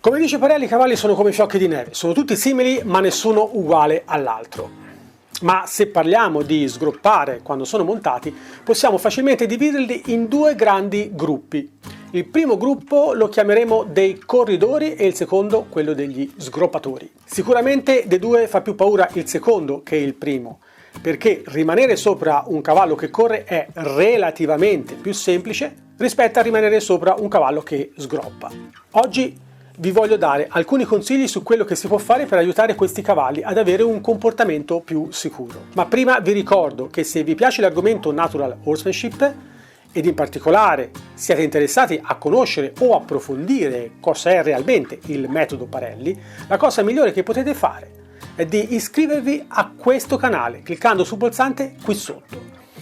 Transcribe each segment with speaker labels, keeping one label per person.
Speaker 1: Come dice Parelli, i cavalli sono come fiocchi di neve, sono tutti simili ma nessuno uguale all'altro. Ma se parliamo di sgroppare quando sono montati, possiamo facilmente dividerli in due grandi gruppi. Il primo gruppo lo chiameremo dei corridori e il secondo quello degli sgroppatori. Sicuramente dei due fa più paura il secondo che il primo, perché rimanere sopra un cavallo che corre è relativamente più semplice rispetto a rimanere sopra un cavallo che sgroppa. Oggi vi voglio dare alcuni consigli su quello che si può fare per aiutare questi cavalli ad avere un comportamento più sicuro. Ma prima vi ricordo che se vi piace l'argomento Natural Horsemanship ed in particolare siete interessati a conoscere o approfondire cosa è realmente il metodo Parelli, la cosa migliore che potete fare è di iscrivervi a questo canale cliccando sul pulsante qui sotto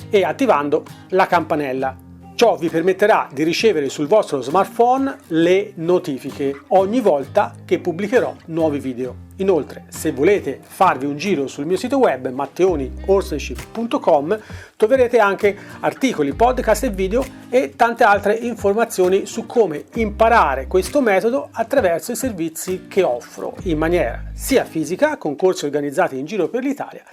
Speaker 1: e attivando la campanella. Ciò vi permetterà di ricevere sul vostro smartphone le notifiche ogni volta che pubblicherò nuovi video. Inoltre, se volete farvi un giro sul mio sito web matteonihorsemanship.com troverete anche articoli, podcast e video e tante altre informazioni su come imparare questo metodo attraverso i servizi che offro in maniera sia fisica, con corsi organizzati in giro per l'Italia,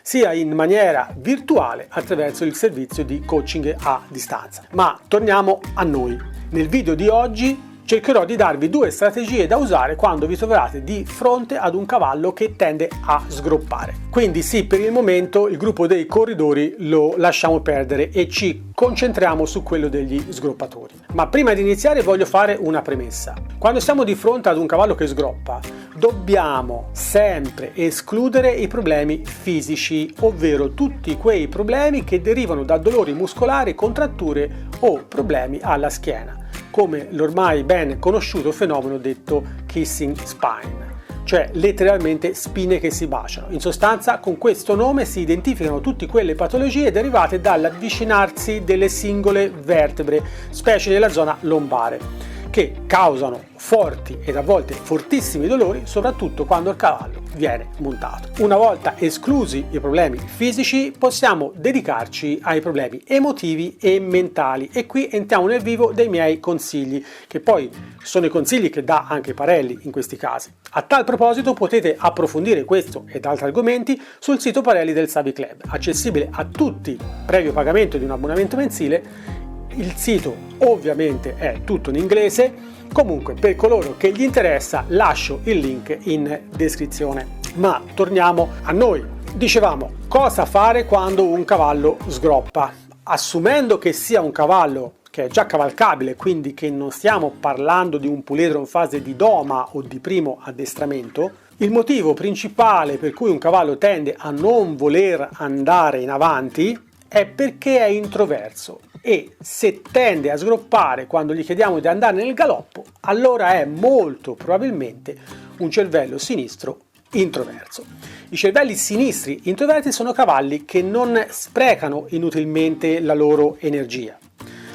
Speaker 1: sia in maniera virtuale attraverso il servizio di coaching a distanza. Ma torniamo a noi. Nel video di oggi cercherò di darvi due strategie da usare quando vi troverete di fronte ad un cavallo che tende a sgroppare. Quindi sì, per il momento il gruppo dei corridori lo lasciamo perdere e ci concentriamo su quello degli sgroppatori. Ma prima di iniziare voglio fare una premessa. Quando siamo di fronte ad un cavallo che sgroppa, dobbiamo sempre escludere i problemi fisici, ovvero tutti quei problemi che derivano da dolori muscolari, contratture o problemi alla schiena, come l'ormai ben conosciuto fenomeno detto kissing spine, cioè letteralmente spine che si baciano. In sostanza, con questo nome si identificano tutte quelle patologie derivate dall'avvicinarsi delle singole vertebre, specie nella zona lombare, che causano forti ed a volte fortissimi dolori, soprattutto quando il cavallo viene montato. Una volta esclusi i problemi fisici, possiamo dedicarci ai problemi emotivi e mentali, e qui entriamo nel vivo dei miei consigli, che poi sono i consigli che dà anche Parelli in questi casi. A tal proposito potete approfondire questo ed altri argomenti sul sito Parelli del Savvy Club, accessibile a tutti previo pagamento di un abbonamento mensile. Il sito ovviamente è tutto in inglese, comunque per coloro che gli interessa lascio il link in descrizione. Ma torniamo a noi. Dicevamo, cosa fare quando un cavallo sgroppa? Assumendo che sia un cavallo che è già cavalcabile, quindi che non stiamo parlando di un puledro in fase di doma o di primo addestramento, il motivo principale per cui un cavallo tende a non voler andare in avanti è perché è introverso, e se tende a sgroppare quando gli chiediamo di andare nel galoppo, allora è molto probabilmente un cervello sinistro introverso. I cervelli sinistri introversi sono cavalli che non sprecano inutilmente la loro energia.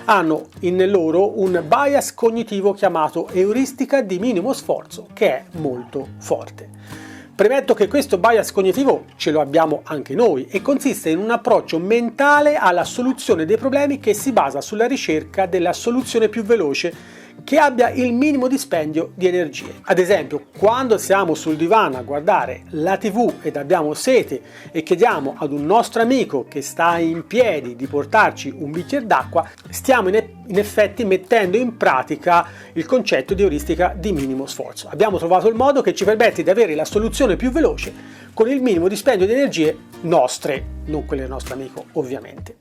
Speaker 1: Hanno in loro un bias cognitivo chiamato euristica di minimo sforzo, che è molto forte. Premetto che questo bias cognitivo ce lo abbiamo anche noi e consiste in un approccio mentale alla soluzione dei problemi che si basa sulla ricerca della soluzione più veloce che abbia il minimo dispendio di energie. Ad esempio, quando siamo sul divano a guardare la TV ed abbiamo sete e chiediamo ad un nostro amico che sta in piedi di portarci un bicchiere d'acqua, stiamo in effetti mettendo in pratica il concetto di euristica di minimo sforzo. Abbiamo trovato il modo che ci permette di avere la soluzione più veloce con il minimo dispendio di energie nostre, non quelle del nostro amico ovviamente.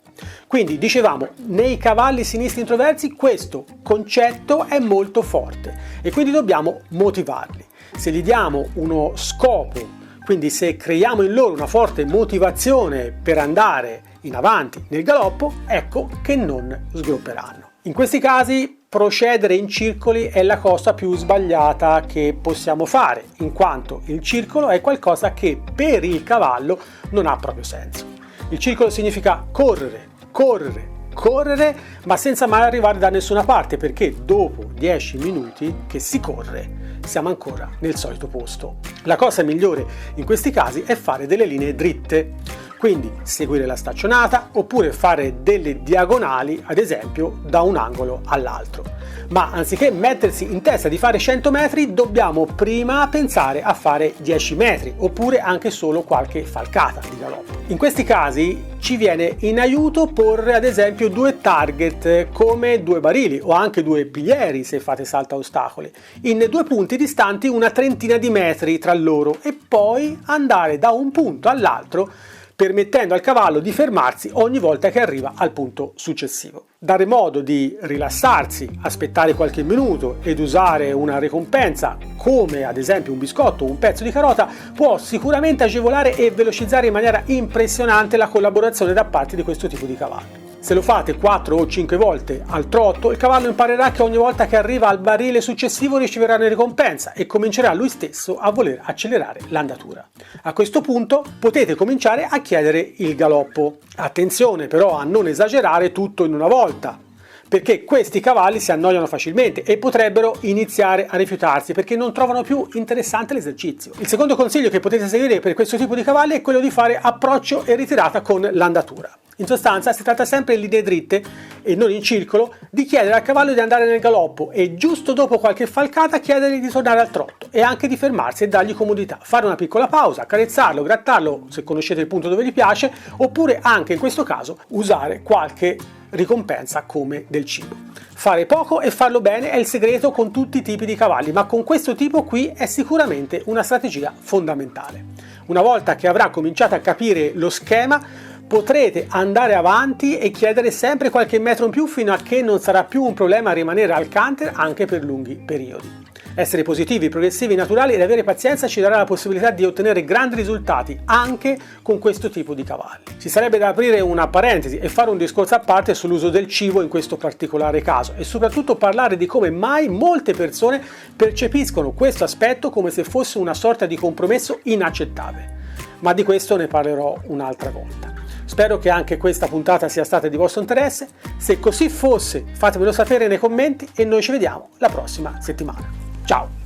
Speaker 1: Quindi dicevamo, nei cavalli sinistri introversi questo concetto è molto forte e quindi dobbiamo motivarli. Se gli diamo uno scopo, quindi se creiamo in loro una forte motivazione per andare in avanti nel galoppo, ecco che non sgropperanno. In questi casi procedere in circoli è la cosa più sbagliata che possiamo fare, in quanto il circolo è qualcosa che per il cavallo non ha proprio senso. Il circolo significa correre, ma senza mai arrivare da nessuna parte, perché dopo 10 minuti che si corre siamo ancora nel solito posto. La cosa migliore in questi casi è fare delle linee dritte, quindi seguire la staccionata oppure fare delle diagonali, ad esempio da un angolo all'altro. ma anziché mettersi in testa di fare 100 metri dobbiamo prima pensare a fare 10 metri oppure anche solo qualche falcata di galoppo. In questi casi ci viene in aiuto porre ad esempio 2 target come 2 barili o anche 2 pilieri se fate salto a ostacoli, in 2 punti distanti una trentina di metri tra loro e poi andare da un punto all'altro permettendo al cavallo di fermarsi ogni volta che arriva al punto successivo. Dare modo di rilassarsi, aspettare qualche minuto ed usare una ricompensa come ad esempio un biscotto o un pezzo di carota può sicuramente agevolare e velocizzare in maniera impressionante la collaborazione da parte di questo tipo di cavalli. Se lo fate 4 o 5 volte al trotto, il cavallo imparerà che ogni volta che arriva al barile successivo riceverà una ricompensa e comincerà lui stesso a voler accelerare l'andatura. A questo punto potete cominciare a chiedere il galoppo. Attenzione però a non esagerare tutto in una volta, perché questi cavalli si annoiano facilmente e potrebbero iniziare a rifiutarsi perché non trovano più interessante l'esercizio. Il secondo consiglio che potete seguire per questo tipo di cavalli è quello di fare approccio e ritirata con l'andatura. In sostanza si tratta sempre in linee dritte e non in circolo di chiedere al cavallo di andare nel galoppo e giusto dopo qualche falcata chiedergli di tornare al trotto e anche di fermarsi e dargli comodità, fare una piccola pausa, accarezzarlo, grattarlo se conoscete il punto dove gli piace oppure anche in questo caso usare qualche ricompensa come del cibo. Fare poco e farlo bene è il segreto con tutti i tipi di cavalli, ma con questo tipo qui è sicuramente una strategia fondamentale. Una volta che avrà cominciato a capire lo schema potrete andare avanti e chiedere sempre qualche metro in più fino a che non sarà più un problema rimanere al canter anche per lunghi periodi. Essere positivi, progressivi, naturali ed avere pazienza ci darà la possibilità di ottenere grandi risultati anche con questo tipo di cavalli. Ci sarebbe da aprire una parentesi e fare un discorso a parte sull'uso del cibo in questo particolare caso e soprattutto parlare di come mai molte persone percepiscono questo aspetto come se fosse una sorta di compromesso inaccettabile. Ma di questo ne parlerò un'altra volta. Spero che anche questa puntata sia stata di vostro interesse. Se così fosse, fatemelo sapere nei commenti e noi ci vediamo la prossima settimana. Ciao!